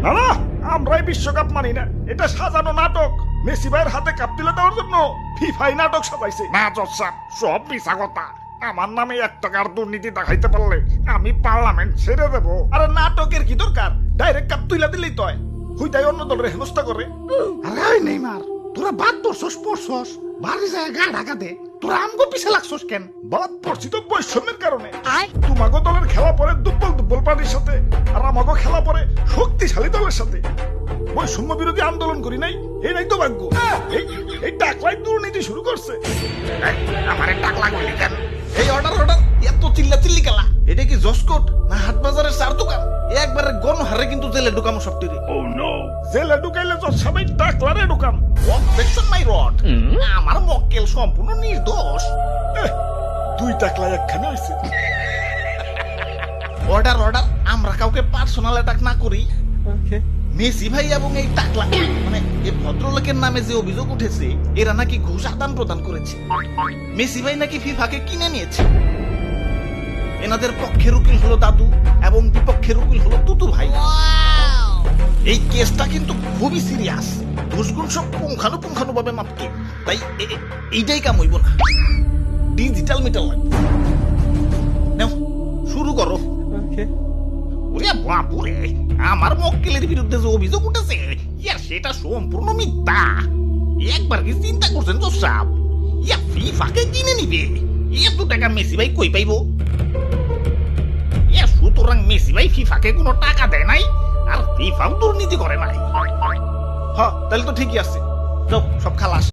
না না, আমরাই বিশ্বকাপ মানি না, এটা সাজানো নাটক। মেসি ভাইয়ের হাতে কাপ তুলে দেওয়ার জন্য ফিফাই নাটক সাজাইছে। না জজ সাহেব, সব মিছা কথা। আমার নামে 1 টাকার দুর্নীতি দেখাইতে পারলে আমি পার্লামেন্ট ছেড়ে দেবো। আরে নাটকের কি দরকার, ডাইরেক্ট কাপ তুলে দিলেই তো হয়। হুইটাই অন্য দলের হেনস্থা করে। আরে ওই নেইমার, তোরা বাদ পড়ছস পড়ছস, বাড়ি যায় গা ঢাকা দে। তোরা আমগো পিছে লাগছস কেন? বাদ পড়ছি তো বৈষম্যের কারণে। তোমাগো দলের খেলা পরে দুর্বল দুর্বল পার্টির সাথে, আর আমাগো খেলা পরে শক্তিশালী দলের সাথে। বৈষম্য বিরোধী আন্দোলন করি নাই, এই তো ভাগ্য। এই টাকলাই দুর্নীতি শুরু করছে। আমার টাকা লাগবে কেন? এই অর্ডার এত চিল্লা চিল্লি খেলা, এটা কি জসকোট না হাট বাজারের চার দোকান? একবারে গণহারে কিন্তু জেলে ঢুকামো সবটিরে। জেলে ঢুকাইলে তো সবাই টাকলারে ঢুকাম। অবজেকশন মাই রড, আমার মক্কেল সম্পূর্ণ নির্দোষ। 2 টাকলা একখানে হয়েছে। অর্ডার আমরা কাউকে পার্সোনাল অ্যাটাক না করি। মেসি ভাই এবং এই টাকলা মানে এই ভদ্রলোকের নামে যে অভিযোগ উঠেছে, এরা নাকি ঘুষ আদান প্রদান করেছে। মেসি ভাই নাকি ফিফাকে কিনে নিয়েছে। এনাদের পক্ষের উকিল হলো দাদু এবং বিপক্ষের উকিল হলো তুতু ভাই। এই কেসটা কিন্তু খুবই সিরিয়াস, ঘুষগুণ সব পুঙ্খানু ভাবে মাপকে। তাই এইটাই কাম হইব না, ডিজিটাল মিটার লাগবে। নাও শুরু করো। ওরে বাপুরে, আমার মক্কেলের বিরুদ্ধে যে অভিযোগ উঠেছে সেটা সম্পূর্ণ মিথ্যা। একবার কি চিন্তা করছেন তো সাহেব, ফিফাকে কিনে নিবে? এত টাকা মেসি ভাই কই পাইব? সুতরাং মেসি ভাই ফিফাকে কোনো টাকা দেয় নাই, আর ফিফাও দুর্নীতি করে নাই। হ্যাঁ, তাহলে তো ঠিকই আছে। সব খালাস।